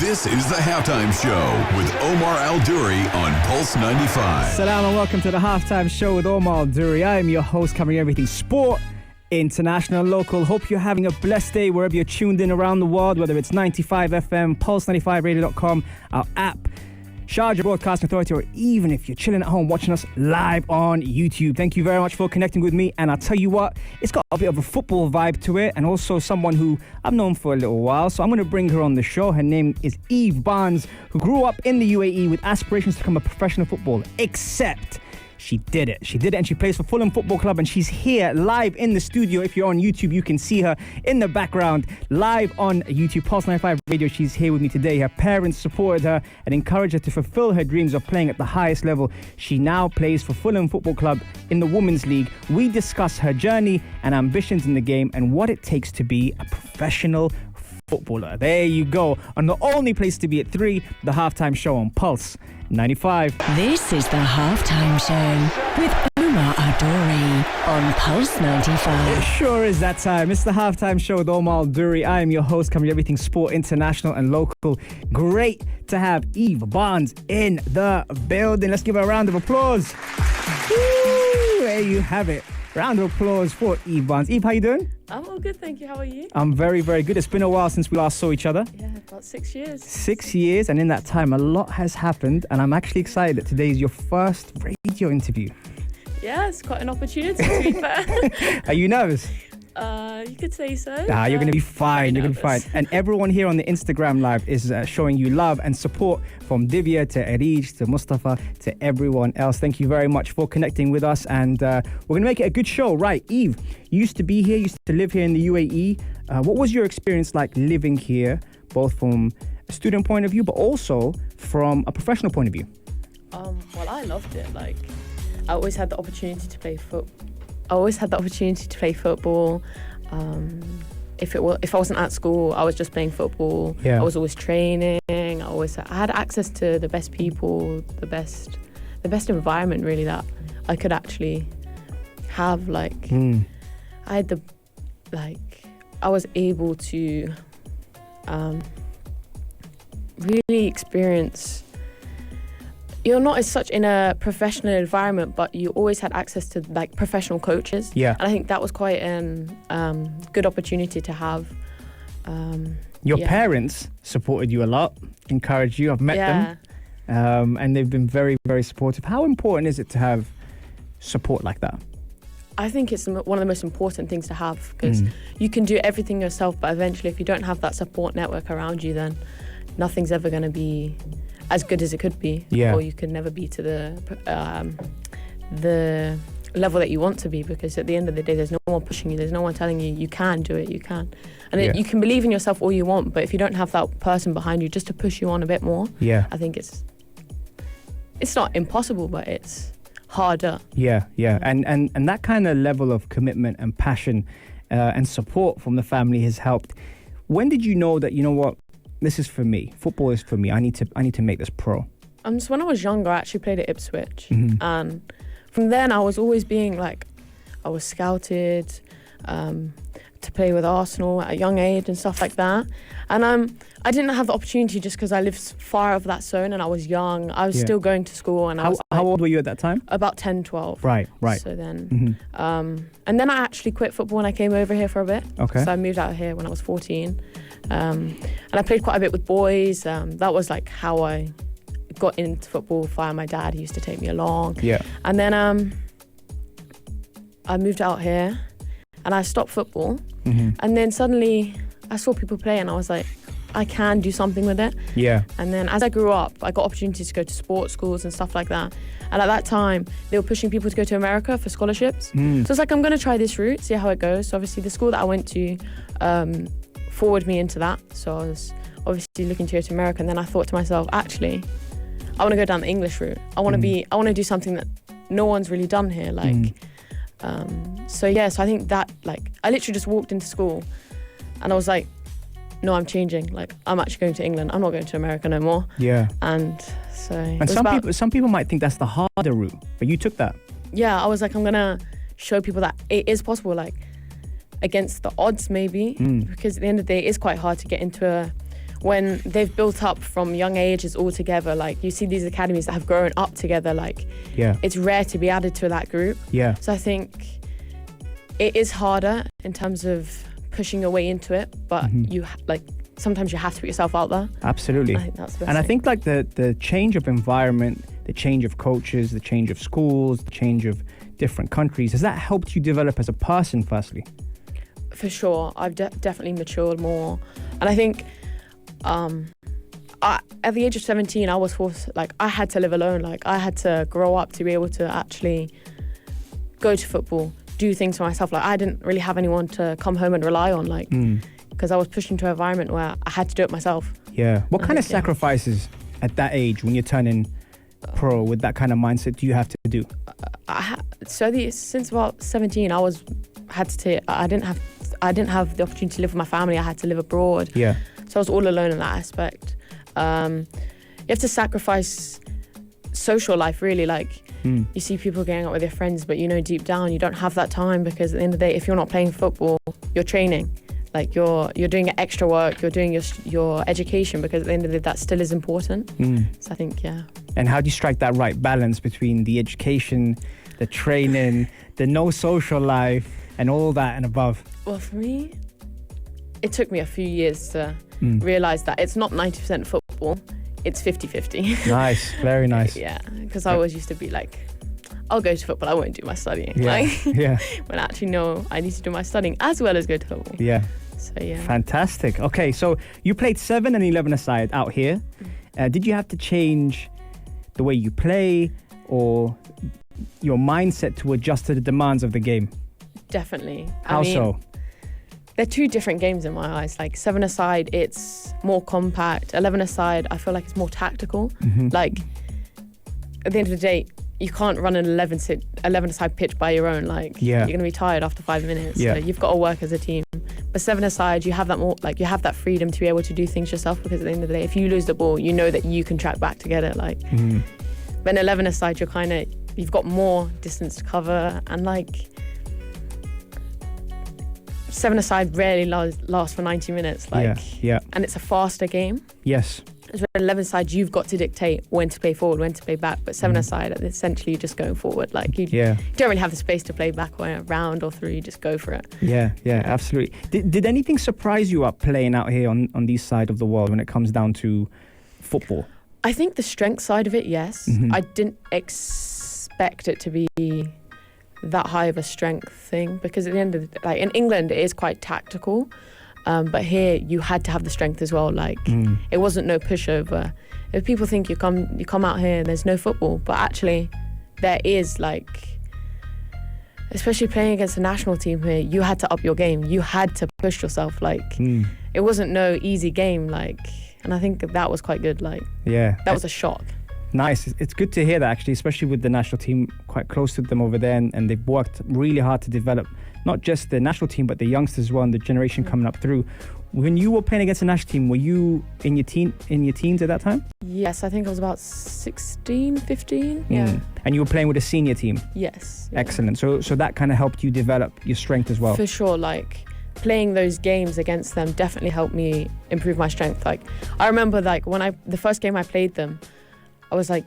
This is the Halftime Show with Omar Al-Duri on Pulse 95. Salam and welcome to the Halftime Show with Omar Al-Duri. I am your host, covering everything sport, international, local. Hope you're having a blessed day wherever you're tuned in around the world, whether it's 95 FM, Pulse95Radio.com, our app, Sharjah Broadcasting Authority, or even if you're chilling at home watching us live on YouTube. Thank you very much for connecting with me. And I'll tell you what, it's got a bit of a football vibe to it, and also someone who I've known for a little while. So I'm going to bring her on the show. Her name is Eve Barnes, who grew up in the UAE with aspirations to become a professional footballer, except she did it. She did it, and she plays for Fulham Football Club, and she's here live in the studio. If you're on YouTube, you can see her in the background, live on YouTube, Pulse 95 Radio. She's here with me today. Her parents supported her and encouraged her to fulfill her dreams of playing at the highest level. She now plays for Fulham Football Club in the Women's League. We discuss her journey and ambitions in the game and what it takes to be a professional footballer. There you go. On the only place to be at 3, the Halftime Show on Pulse 95. This is the Halftime Show with Omar Al-Duri on Pulse 95. It sure is that time. It's the Halftime Show with Omar Al-Duri. I am your host, covering everything sport, international and local. Great to have Eve Barnes in the building. Let's give her a round of applause. Woo, there you have it. Round of applause for Eve Barnes. Eve, how you doing? I'm all good, thank you. How are you? I'm very, very good. It's been a while since we last saw each other. Yeah, about 6 years. 6 years, and in that time, a lot has happened, and I'm actually excited that today is your first radio interview. Yeah, it's quite an opportunity, to be fair. Are you nervous? You could say so. You're going to be fine. You're going to be fine. And everyone here on the Instagram Live is showing you love and support, from Divya to Arij to Mustafa to everyone else. Thank you very much for connecting with us. And we're going to make it a good show. Right, Eve, you used to be here, used to live here in the UAE. What was your experience like living here, both from a student point of view, but also from a professional point of view? Well, I loved it. Like, I always had the opportunity to play football. If I wasn't at school, I was just playing football. Yeah. I was always training. I had access to the best people, the best environment, really, that I could actually have. Like, I was able to really experience. You're not as such in a professional environment, but you always had access to like professional coaches. Yeah. And I think that was quite an good opportunity to have. Your parents supported you a lot, encouraged you. I've met them, and they've been very, very supportive. How important is it to have support like that? I think it's one of the most important things to have, because you can do everything yourself, but eventually if you don't have that support network around you, then nothing's ever going to be as good as it could be, or you can never be to the level that you want to be, because at the end of the day, there's no one pushing you, there's no one telling you can do it, you can. And you can believe in yourself all you want, but if you don't have that person behind you just to push you on a bit more, I think it's not impossible, but it's harder. And that kind of level of commitment and passion and support from the family has helped. When did you know that, you know what, this is for me, football is for me, I need to make this pro? So when I was younger, I actually played at Ipswich, and from then I was always being like, I was scouted to play with Arsenal at a young age and stuff like that, and I didn't have the opportunity just because I lived far off that zone and I was young. I was still going to school, and how old were you at that time? About 10, 12. Right. So then, and then I actually quit football and I came over here for a bit. Okay. So I moved out here when I was 14, and I played quite a bit with boys. That was like how I got into football via my dad. He used to take me along. Yeah. And then I moved out here and I stopped football. And then suddenly I saw people play and I was like, I can do something with it. Yeah. And then as I grew up, I got opportunities to go to sports schools and stuff like that. And at that time, they were pushing people to go to America for scholarships. So it's like, I'm going to try this route, see how it goes. So obviously the school that I went to forwarded me into that. So I was obviously looking to go to America. And then I thought to myself, actually, I want to go down the English route. I want to do something that no one's really done here. Like, so I think that, like, I literally just walked into school and I was like, no, I'm changing. Like, I'm actually going to England. I'm not going to America no more. Yeah. And so... And some people might think that's the harder route, but you took that. Yeah, I was like, I'm going to show people that it is possible, like, against the odds maybe, because at the end of the day, it is quite hard to get into when they've built up from young ages all together, like you see these academies that have grown up together, like it's rare to be added to that group. Yeah. So I think it is harder in terms of pushing your way into it, but you sometimes you have to put yourself out there. Absolutely. I think that's the best and thing. I think like the change of environment, the change of coaches, the change of schools, the change of different countries, has that helped you develop as a person firstly? For sure. I've definitely matured more. And I think at the age of 17, I was forced, like, I had to live alone. Like, I had to grow up to be able to actually go to football, do things for myself. Like, I didn't really have anyone to come home and rely on, like, because I was pushed into an environment where I had to do it myself. Yeah. What kind of sacrifices at that age when you're turning pro with that kind of mindset do you have to do? Since about 17, I didn't have the opportunity to live with my family. I had to live abroad. Yeah. So I was all alone in that aspect. You have to sacrifice social life, really. Like, you see people going out with their friends, but you know deep down you don't have that time, because at the end of the day, if you're not playing football, you're training. Like, you're doing extra work, you're doing your education, because at the end of the day, that still is important. So I think, And how do you strike that right balance between the education, the training, the no social life, and all that and above? Well, for me, it took me a few years to realise that it's not 90% football, it's 50-50. Nice, very nice. Yeah, because I always used to be like, I'll go to football, I won't do my studying. Yeah, yeah. When actually, no, I need to do my studying as well as go to football. Yeah. So, yeah. Fantastic. Okay, so you played 7 and 11 aside out here. Did you have to change the way you play or your mindset to adjust to the demands of the game? Definitely. How so? They're two different games in my eyes. Like, 7 aside, it's more compact. 11 aside, I feel like it's more tactical. Like, at the end of the day, you can't run an 11-aside pitch by your own. Like, you're going to be tired after 5 minutes. Yeah. So you've got to work as a team. But 7 aside, you have that more, like, you have that freedom to be able to do things yourself, because at the end of the day, if you lose the ball, you know that you can track back to get it. Like, but in 11 aside, you've got more distance to cover, and like, 7 aside rarely lasts for 90 minutes. Like, and it's a faster game. Yes. As well, 11 side, you've got to dictate when to play forward, when to play back. But 7 aside, essentially, you're just going forward. Like, you don't really have the space to play back or a round or through. You just go for it. Yeah, absolutely. Did anything surprise you up playing out here on this side of the world when it comes down to football? I think the strength side of it, yes. I didn't expect it to be that high of a strength thing, because at the end of the day, like, in England, it is quite tactical. But here you had to have the strength as well. Like, it wasn't no pushover. If people think you come out here and there's no football, but actually there is, like, especially playing against the national team here, you had to up your game. You had to push yourself. Like, it wasn't no easy game. Like, and I think that was quite good. Like, that was a shock. Nice. It's good to hear that, actually, especially with the national team quite close to them over there, and they've worked really hard to develop not just the national team, but the youngsters as well, and the generation coming up through. When you were playing against the national team, were you in your teens at that time? Yes, I think I was about 16, 15. Yeah. And you were playing with a senior team? Yes. Yeah. Excellent. So that kind of helped you develop your strength as well? For sure. Like, playing those games against them definitely helped me improve my strength. Like, I remember, like, the first game I played them, I was like,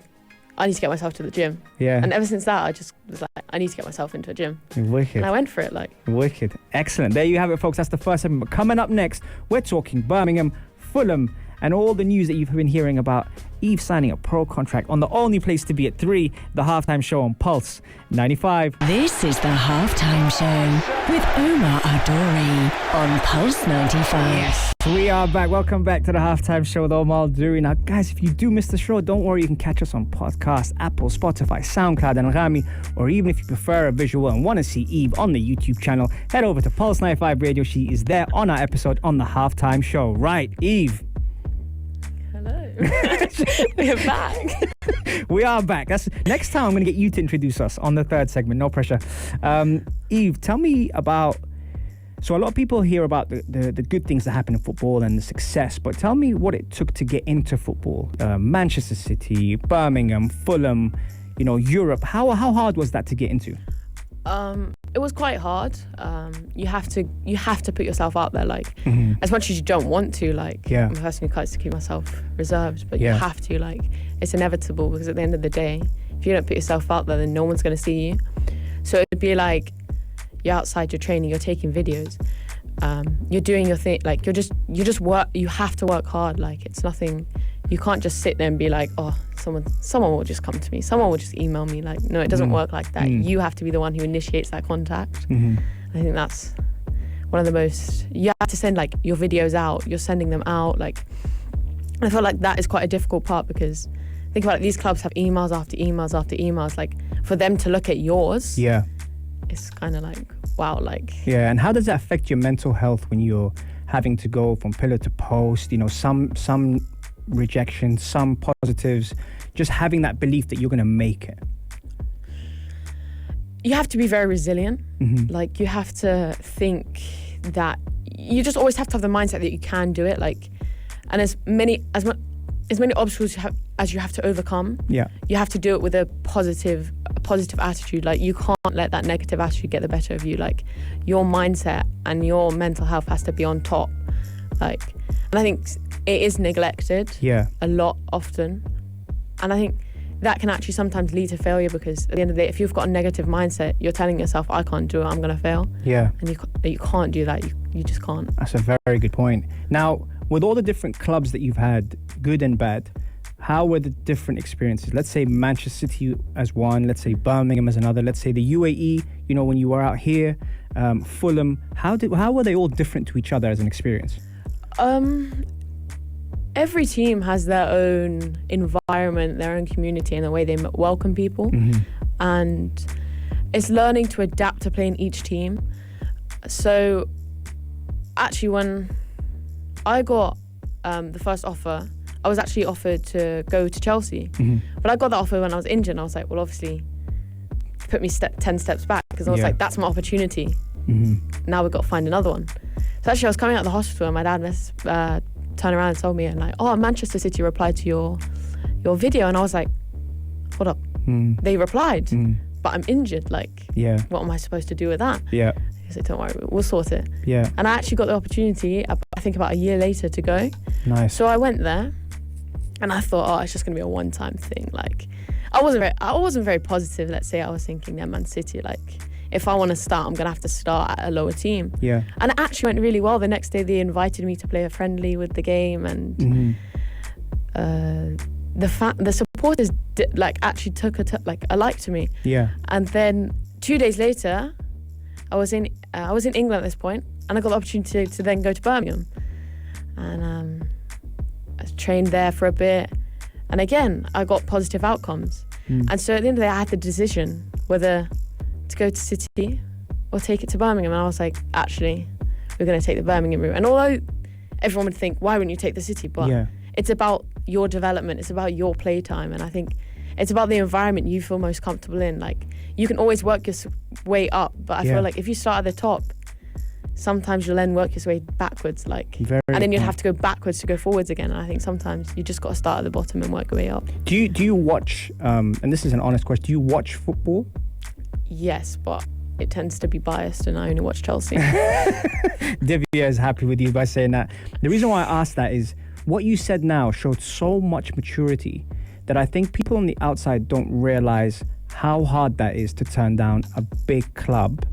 I need to get myself to the gym. Yeah. And ever since that, I just was like, I need to get myself into a gym. Wicked. And I went for it, like. Wicked. Excellent. There you have it, folks. That's the first segment. But coming up next, we're talking Birmingham, Fulham, and all the news that you've been hearing about Eve signing a pro contract on the only place to be at 3, the Halftime Show on Pulse 95. This is the Halftime Show with Omar Adori on Pulse 95. Yes, we are back. Welcome back to the Halftime Show with Omar Adori. Now, guys, if you do miss the show, don't worry. You can catch us on podcast, Apple, Spotify, SoundCloud, and Rami. Or even if you prefer a visual and want to see Eve on the YouTube channel, head over to Pulse 95 Radio. She is there on our episode on the Halftime Show. Right, Eve. We're back. We are back. Next time I'm going to get you to introduce us on the third segment. No pressure. Eve, tell me about... So a lot of people hear about the good things that happen in football and the success, but tell me what it took to get into football. Manchester City, Birmingham, Fulham, Europe. How hard was that to get into? It was quite hard. You have to put yourself out there, like as much as you don't want to. Like I'm a person who tries to keep myself reserved, but you have to. Like it's inevitable because at the end of the day, if you don't put yourself out there, then no one's gonna see you. So it'd be like you're outside, you're training, you're taking videos, you're doing your thing. Like you just work. You have to work hard. Like it's nothing. You can't just sit there and be like, oh, someone will just come to me. Someone will just email me. Like, no, it doesn't work like that. You have to be the one who initiates that contact. I think that's one of the most... You have to send, like, your videos out. You're sending them out. Like, I feel like that is quite a difficult part because think about it, these clubs have emails after emails after emails. Like, for them to look at yours, it's kind of like, wow, like... Yeah, and how does that affect your mental health when you're having to go from pillar to post? You know, some rejection, some positives, just having that belief that you're going to make it. You have to be very resilient. Like you have to think that you just always have to have the mindset that you can do it. Like, and as many obstacles as you have to overcome, you have to do it with a positive attitude. Like you can't let that negative attitude get the better of you. Like your mindset and your mental health has to be on top. Like, and I think it is neglected a lot often. And I think that can actually sometimes lead to failure because at the end of the day, if you've got a negative mindset, you're telling yourself, I can't do it, I'm going to fail. Yeah. And you can't do that. You just can't. That's a very good point. Now, with all the different clubs that you've had, good and bad, how were the different experiences? Let's say Manchester City as one, let's say Birmingham as another, let's say the UAE, you know, when you were out here, Fulham, how were they all different to each other as an experience? Every team has their own environment, their own community and the way they welcome people. And it's learning to adapt to playing each team. So actually when I got the first offer, I was actually offered to go to Chelsea. But I got that offer when I was injured and I was like, well, obviously put me 10 steps back because I was like, that's my opportunity. Now we've got to find another one. So actually I was coming out of the hospital and my dad turned around and told me and like, oh, Manchester City replied to your video. And I was like, hold up, they replied, but I'm injured. Like, what am I supposed to do with that? He said, don't worry, we'll sort it. And I actually got the opportunity, I think about a year later to go. Nice. So I went there and I thought, oh, it's just gonna be a one-time thing. Like, I wasn't very positive. Let's say I was thinking that Man City, like, if I want to start, I'm going to have to start at a lower team. And it actually went really well. The next day they invited me to play a friendly with the game and the supporters actually took a like to me. And then 2 days later, I was in England at this point and I got the opportunity to then go to Birmingham. And I trained there for a bit. And again, I got positive outcomes. And so at the end of the day, I had the decision whether to go to City or take it to Birmingham. And I was like, actually, we're going to take the Birmingham route. And although everyone would think, why wouldn't you take the City? But it's about your development. It's about your playtime. And I think it's about the environment you feel most comfortable in. Like, you can always work your way up. But I feel like if you start at the top, sometimes you'll then work your way backwards. Like, and then you'll have to go backwards to go forwards again. And I think sometimes you just got to start at the bottom and work your way up. Do you watch, and this is an honest question, do you watch football? Yes, but it tends to be biased and I only watch Chelsea. Divya is happy with you by saying that. The reason why I asked that is what you said now showed so much maturity that I think people on the outside don't realise how hard that is to turn down a big club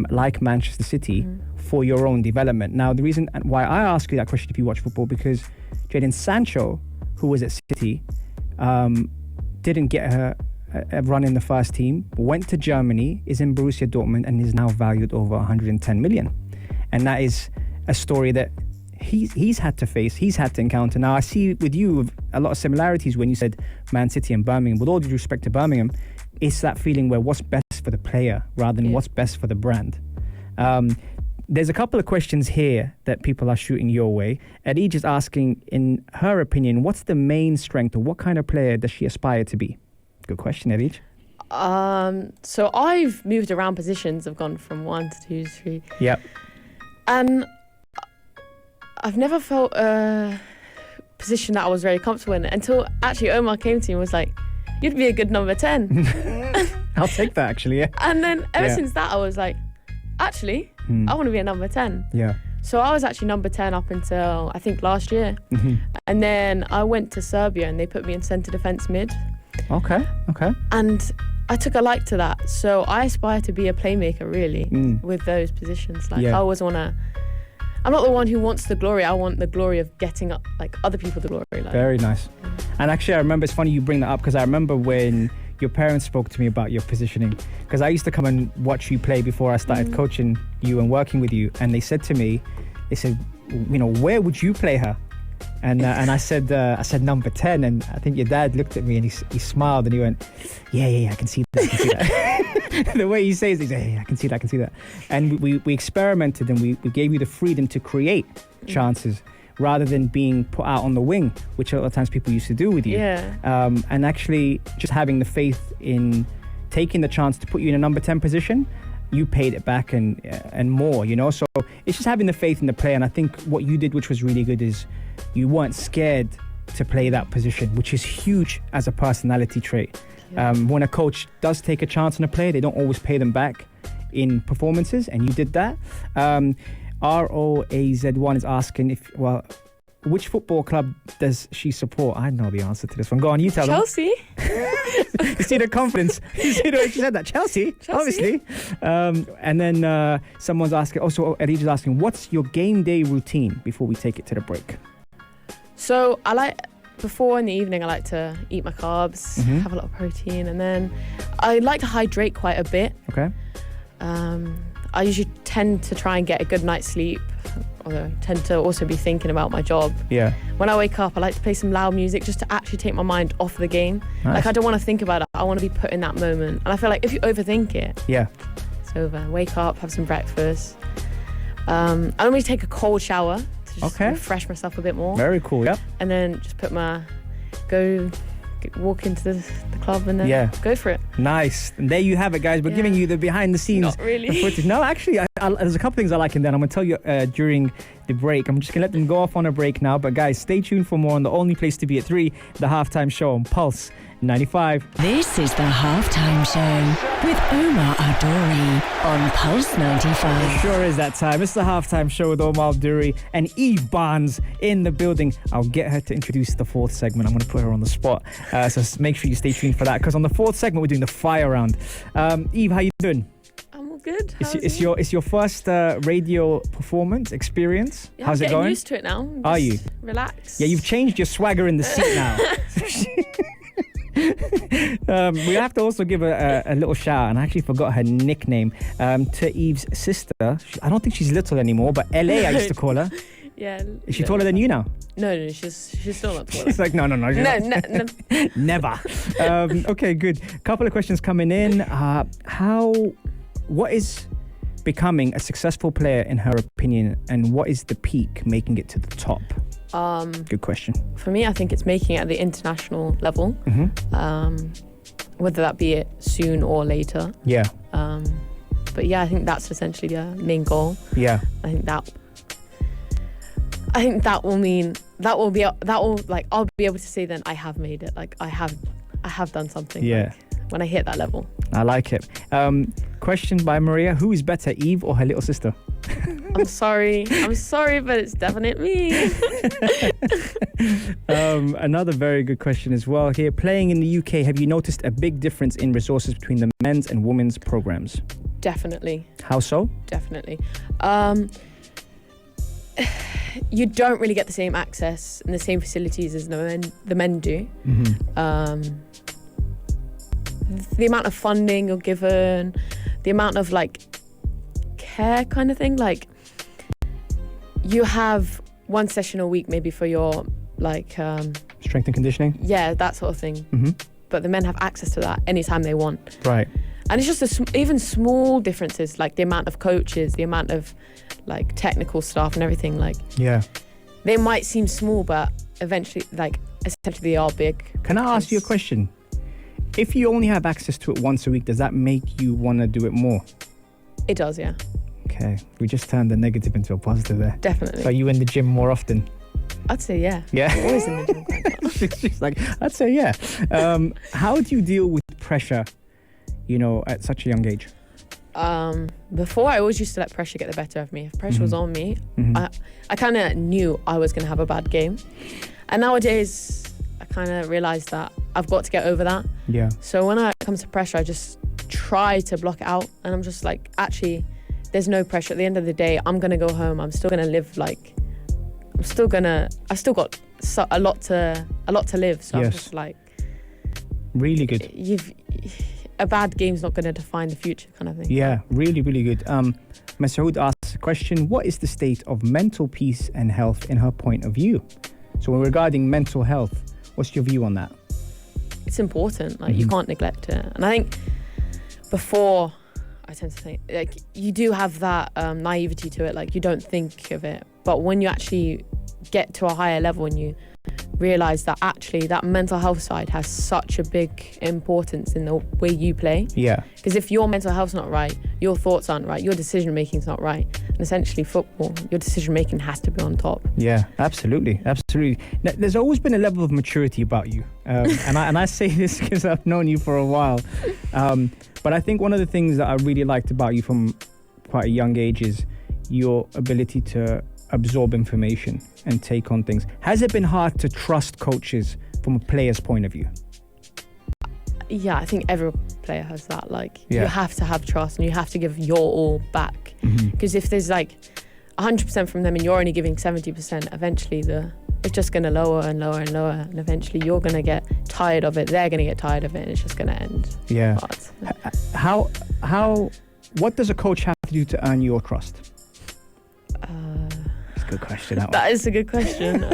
like Manchester City for your own development. Now, the reason why I ask you that question if you watch football, because Jadon Sancho, who was at City, didn't get a run in the first team, went to Germany, is in Borussia Dortmund and is now valued over 110 million. And that is a story that he's had to face, he's had to encounter. Now, I see with you a lot of similarities when you said Man City and Birmingham. With all due respect to Birmingham, it's that feeling where what's best for the player rather than what's best for the brand. There's a couple of questions here that people are shooting your way. Adij is asking, in her opinion, what's the main strength or what kind of player does she aspire to be? Good question, Adij. So I've moved around positions. I've gone from 1 to 2 to 3. Yep. And I've never felt a position that I was very comfortable in until actually Omar came to me and was like, you'd be a good number 10. I'll take that, actually, yeah. And then ever since that, I was like, actually, I want to be a number 10. Yeah. So I was actually number 10 up until, I think, last year. And then I went to Serbia and they put me in centre defence mid. Okay. And I took a like to that. So I aspire to be a playmaker, really, with those positions. Like, I always want to... I'm not the one who wants the glory. I want the glory of getting up, like, other people the glory. Like. Very nice. And actually, I remember, it's funny you bring that up, because I remember when your parents spoke to me about your positioning, because I used to come and watch you play before I started coaching you and working with you, and they said to me, they said, you know, where would you play her? And I said number 10, and I think your dad looked at me and he smiled and he went, yeah, I can see that. The way he says it, he's like, yeah, I can see that. And we experimented, and we gave you the freedom to create chances rather than being put out on the wing, which a lot of times people used to do with you. Yeah. And actually just having the faith in taking the chance to put you in a number 10 position, you paid it back and more, you know. So it's just having the faith in the player. And I think what you did, which was really good, is you weren't scared to play that position, which is huge as a personality trait. Yeah. When a coach does take a chance on a player, they don't always pay them back in performances, and you did that. ROAZ1 is asking which football club does she support? I know the answer to this one. Go on, you tell Chelsea. You see the confidence. You see the way she said that. Chelsea. Obviously. And then someone's asking, also Elija's asking, what's your game day routine before we take it to the break? So before in the evening, I like to eat my carbs, have a lot of protein, and then I like to hydrate quite a bit. Okay. I usually tend to try and get a good night's sleep, although I tend to also be thinking about my job. Yeah. When I wake up, I like to play some loud music just to actually take my mind off the game. Nice. Like, I don't want to think about it. I want to be put in that moment. And I feel like if you overthink it, it's over. Wake up, have some breakfast. I normally take a cold shower to just refresh myself a bit more. Very cool, yeah. And then just walk into the club and then go for it. Nice. And there you have it, guys. We're giving you the behind the scenes. Not really. Footage. No, actually, there's a couple things I like in there. I'm going to tell you during the break. I'm just going to let them go off on a break now. But guys, stay tuned for more on the only place to be at 3, the Halftime Show on Pulse 95. This is the Halftime Show with Omar Adori on Pulse 95. It sure is that time. It's the Halftime Show with Omar Adori and Eve Barnes in the building. I'll get her to introduce the fourth segment. I'm going to put her on the spot. So make sure you stay tuned for that, because on the fourth segment, we're doing the fire round. Eve, how you doing? I'm all good. It's your first radio performance experience. Yeah, how's it going? I'm used to it now. Are you? Relax. Yeah, you've changed your swagger in the seat now. We have to also give a little shout out, and I actually forgot her nickname, to Eve's sister. I don't think she's little anymore, but LA I used to call her. Yeah. Is she taller than you now? No, she's still not taller. She's like, no. No. Never. Okay, good. Couple of questions coming in. What is becoming a successful player in her opinion, and what is the peak making it to the top? Good question. For me, I think it's making it at the international level, whether that be it soon or later. Yeah. But yeah, I think that's essentially the main goal. Yeah. I think that will mean I'll be able to say then I have made it. Like I have done something. Yeah. Like, when I hit that level. I like it. Question by Maria: who is better, Eve or her little sister? I'm sorry, but it's definitely me. Another very good question as well here. Playing in the UK, have you noticed a big difference in resources between the men's and women's programs? Definitely. How so? Definitely. You don't really get the same access and the same facilities as the men do. The amount of funding you're given, the amount of care kind of thing. Like, you have one session a week maybe for your strength and conditioning. Yeah, that sort of thing. But the men have access to that anytime they want. Right. And it's just even small differences, like the amount of coaches, the amount of technical staff and everything. They might seem small, but eventually, essentially they are big. Can I ask you a question? If you only have access to it once a week, does that make you want to do it more? It does, yeah. Okay. We just turned the negative into a positive there. Definitely. So are you in the gym more often? I'd say yeah. Yeah? I'm always in the gym quite a lot. She's like, I'd say yeah. How do you deal with pressure, at such a young age? Before, I always used to let pressure get the better of me. If pressure was on me, Mm-hmm. I kind of knew I was going to have a bad game. And nowadays, I kind of realised that I've got to get over that. Yeah. So when it comes to pressure, I just try to block it out. And I'm just like, actually, there's no pressure. At the end of the day, I'm going to go home. I'm still going to live I've still got a lot to live. So Yes. I'm just like... Really good. A bad game's not going to define the future, kind of thing. Yeah, really, really good. Masoud asks a question: what is the state of mental peace and health in her point of view? So regarding mental health, what's your view on that? It's important. You can't neglect it. And I think before, I tend to think you do have that naivety to it. You don't think of it, but when you actually get to a higher level and you realize that actually that mental health side has such a big importance in the way you play. Yeah. Because if your mental health's not right, your thoughts aren't right, your decision making's not right, and essentially football, your decision making has to be on top. Yeah, absolutely. Now, there's always been a level of maturity about you, and I say this because I've known you for a while. But I think one of the things that I really liked about you from quite a young age is your ability to absorb information and take on things. Has it been hard to trust coaches from a player's point of view? Yeah, I think every player has that. You have to have trust and you have to give your all back. Because if there's 100% from them and you're only giving 70%, eventually it's just going to lower and lower and lower, and eventually you're going to get tired of it, they're going to get tired of it, and it's just going to end. Yeah. What does a coach have to do to earn your trust? That's a good question. That is a good question.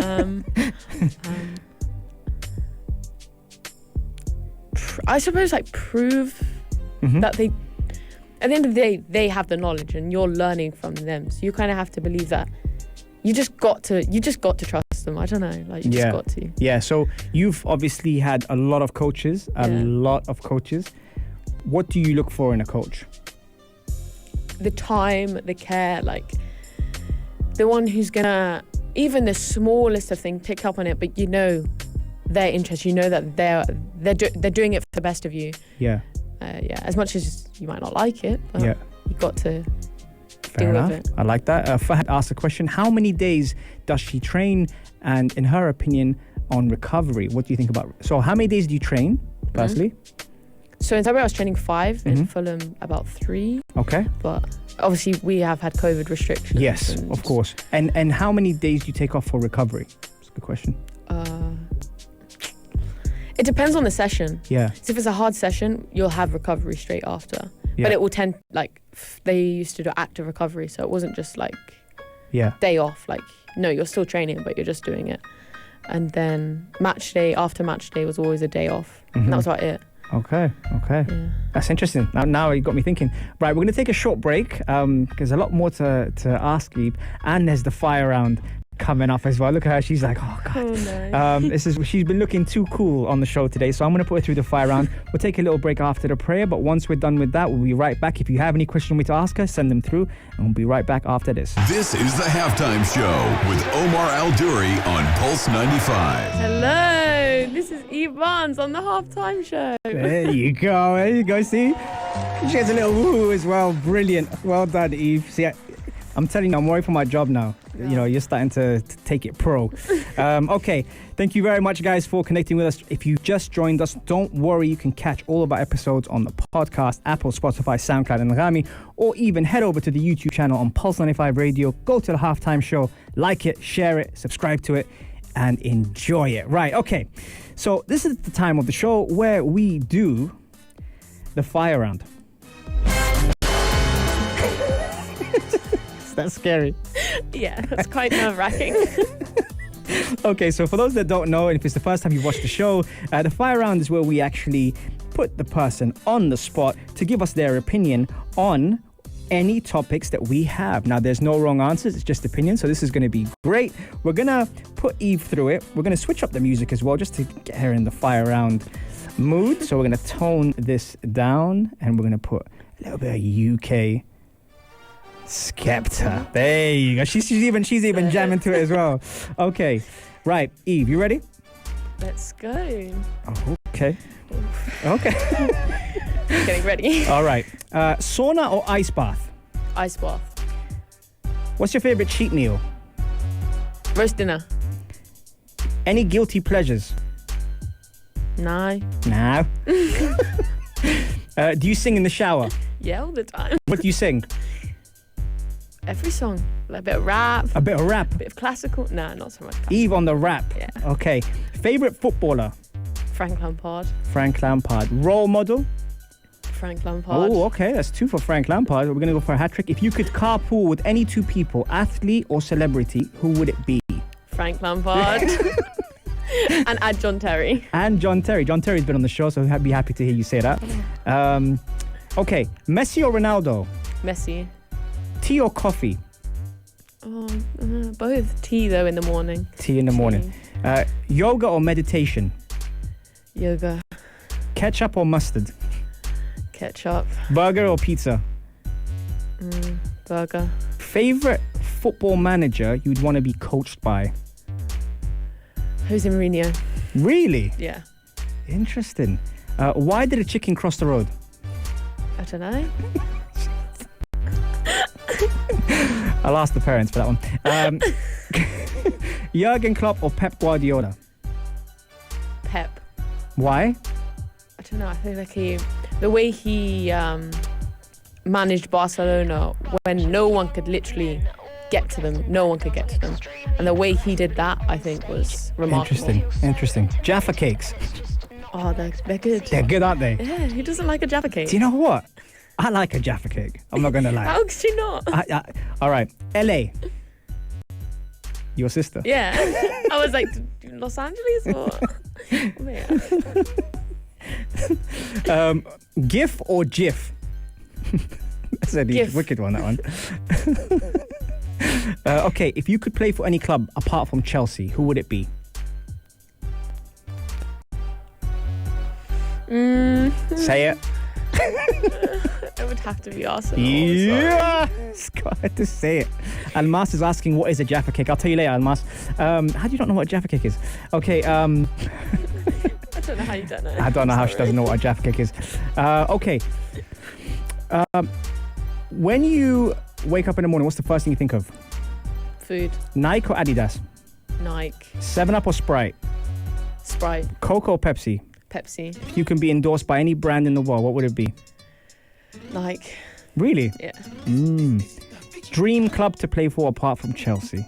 I suppose prove that they, at the end of the day, they have the knowledge and you're learning from them. So you kind of have to believe that you just got to trust them. I don't know, you just got to. Yeah. So you've obviously had a lot of coaches, lot of coaches. What do you look for in a coach? The time, the care, the one who's gonna, even the smallest of things, pick up on it, but their interest, that they're doing it for the best of you. Yeah. As much as you might not like it, but you've got to deal with it. I like that. Fahad asked a question: how many days does she train? And in her opinion on recovery, what do you think about? So how many days do you train personally? So in February I was training 5, in Fulham about 3. Okay. But obviously we have had COVID restrictions. Yes, of course. And how many days do you take off for recovery? That's a good question. It depends on the session. Yeah. So if it's a hard session, you'll have recovery straight after. Yeah. But it will tend, they used to do active recovery, so it wasn't just day off. No, you're still training, but you're just doing it. And then after match day was always a day off. And that was about it. Okay. Yeah. That's interesting. Now you got me thinking. Right, we're going to take a short break because a lot more to ask you. And there's the fire round coming up as well. Look at her. She's like, oh, God. Oh, no. She's been looking too cool on the show today. So I'm going to put her through the fire round. We'll take a little break after the prayer. But once we're done with that, we'll be right back. If you have any questions for me to ask her, send them through. And we'll be right back after this. This is the Halftime Show with Omar Al-Duri on Pulse 95. Hello. This is Eve Barnes on the Halftime Show. There you go. See? She has a little woo as well. Brilliant. Well done, Eve. See, I'm telling you, I'm worried for my job now. Yeah. You're starting to take it pro. Okay. Thank you very much, guys, for connecting with us. If you just joined us, don't worry. You can catch all of our episodes on the podcast, Apple, Spotify, SoundCloud, and Rami, or even head over to the YouTube channel on Pulse 95 Radio. Go to the Halftime Show, like it, share it, subscribe to it, and enjoy it. Right. Okay. So this is the time of the show where we do the fire round. That's scary. Yeah, that's quite nerve-wracking. Okay, so for those that don't know, and if it's the first time you've watched the show, the fire round is where we actually put the person on the spot to give us their opinion on any topics that we have. Now, there's no wrong answers, it's just opinion, so this is going to be great. We're going to put Eve through it. We're going to switch up the music as well, just to get her in the fire round mood. So we're going to tone this down, and we're going to put a little bit of UK Skepta. There you go. She's even jamming to it as well. Okay. Right. Eve, you ready? Let's go. Okay. Okay. Getting ready. All right. Sauna or ice bath? Ice bath. What's your favorite cheat meal? Roast dinner. Any guilty pleasures? No. No. Do you sing in the shower? Yeah, all the time. What do you sing? Every song. Like a bit of rap. A bit of rap? A bit of classical. Nah, not so much classical. Eve on the rap. Yeah. Okay. Favorite footballer? Frank Lampard. Frank Lampard. Role model? Frank Lampard. Oh, okay. That's 2 for Frank Lampard. We're going to go for a hat-trick. If you could carpool with any 2 people, athlete or celebrity, who would it be? Frank Lampard. And add John Terry. And John Terry. John Terry's been on the show, so I'd be happy to hear you say that. Okay. Messi or Ronaldo? Messi. Tea or coffee? Oh, both. Tea, though, in the morning. Tea in the morning. Yoga or meditation? Yoga. Ketchup or mustard? Ketchup. Burger or pizza? Burger. Favorite football manager you'd want to be coached by? Jose Mourinho. Really? Yeah. Interesting. Why did a chicken cross the road? I don't know. I'll ask the parents for that one. Jurgen Klopp or Pep Guardiola? Pep. Why? I don't know. I feel like the way he managed Barcelona when no one could literally get to them. No one could get to them. And the way he did that, I think, was remarkable. Interesting. Jaffa cakes. Oh, they're good. They're good, aren't they? Yeah, who doesn't like a Jaffa cake? Do you know what? I like a Jaffa cake. I'm not going to lie. How could you not? All right. LA. Your sister. Yeah. I was like, Los Angeles or... GIF or GIF? That's a GIF. wicked one, that one. Okay, if you could play for any club apart from Chelsea, who would it be? Say it. It would have to be Arsenal. Yeah, got to say it. Almas is asking, what is a Jaffa cake? I'll tell you later, Almas. How do you not know what a Jaffa cake is? Okay. I don't know how you don't know. I don't know how she doesn't know what a Jaffa cake is. Okay. When you wake up in the morning, what's the first thing you think of? Food. Nike or Adidas? Nike. 7-Up or Sprite? Sprite. Coke or Pepsi? Pepsi. If you can be endorsed by any brand in the world, what would it be? Nike. Really? Yeah. Dream club to play for apart from Chelsea?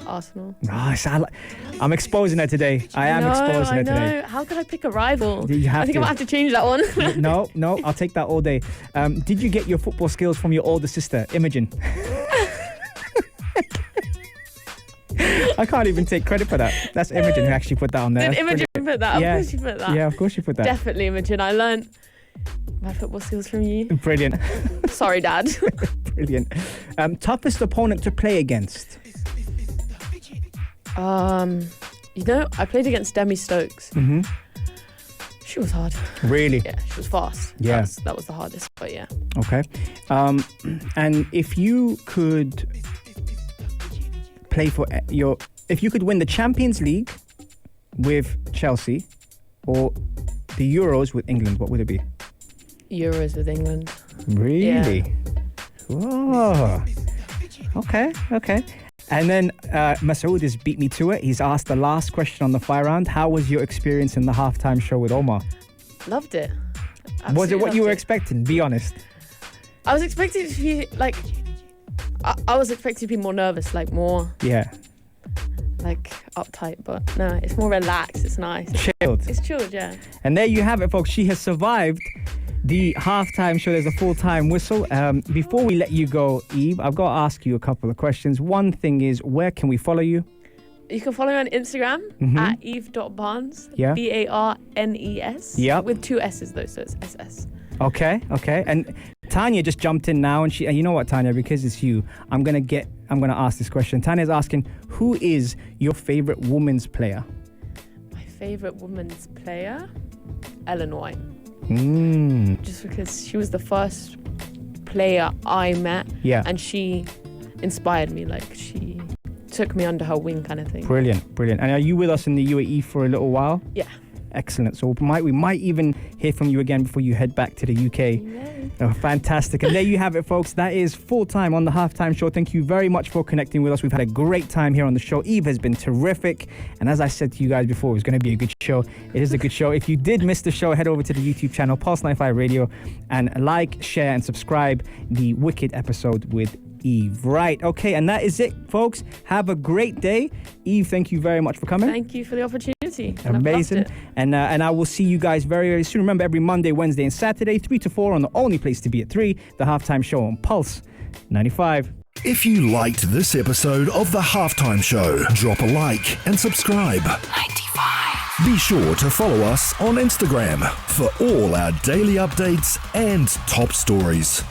Arsenal. Nice. I'm exposing her today. I am exposing her today. How could I pick a rival? You have I think to. I might have to change that one. No, I'll take that all day. Did you get your football skills from your older sister, Imogen? I can't even take credit for that. That's Imogen who actually put that on there. Did Imogen put that? Yeah. Of course she put that. Yeah, of course she put that. Definitely Imogen. I learned my football skills from you. Brilliant. Sorry, Dad. Brilliant. Toughest opponent to play against? I played against Demi Stokes. Mm-hmm. She was hard. Really? Yeah, she was fast. Yeah. That was the hardest, but yeah. Okay. And if you could play for if you could win the Champions League with Chelsea or the Euros with England, what would it be? Euros with England. Really? Yeah. Whoa. Okay. And then Masoud has beat me to it. He's asked the last question on the fire round. How was your experience in the halftime show with Omar? Loved it. Was it what you were expecting? expecting? Be honest. I was expecting to be like... I was expecting to be more nervous, like more... Yeah. Like uptight, but no, it's more relaxed. It's nice. Chilled. It's chilled, yeah. And there you have it, folks. She has survived the halftime show. There's a full-time whistle. Before we let you go, Eve, I've got to ask you a couple of questions. One thing is, where can we follow you? You can follow me on Instagram at eve.barnes. Yeah. Barnes. Yep. With 2 S's though, so it's SS. Okay. And Tanya just jumped in now, and you know what, Tanya, because it's you, I'm gonna ask this question. Tanya's asking, who is your favorite women's player? My favorite women's player, Ellen White. Just because she was the first player I met, and she inspired me. Like, she took me under her wing, kind of thing. Brilliant. And are you with us in the UAE for a little while? Yeah. Excellent. So we might even hear from you again before you head back to the UK. Oh, fantastic. And there you have it, folks. That is full time on the Halftime Show. Thank you very much for connecting with us. We've had a great time here on the show. Eve has been terrific. And as I said to you guys before, it was going to be a good show. It is a good show. If you did miss the show, head over to the YouTube channel, Pulse 95 Radio, and like, share, and subscribe the Wicked episode with Eve. Right, okay, and that is it, folks. Have a great day. Eve, thank you very much for coming. Thank you for the opportunity. Amazing. And I will see you guys very, very soon. Remember, every Monday, Wednesday, and Saturday, 3 to 4 on the only place to be at 3, the Halftime Show on Pulse 95. If you liked this episode of the Halftime Show, drop a like and subscribe. 95. Be sure to follow us on Instagram for all our daily updates and top stories.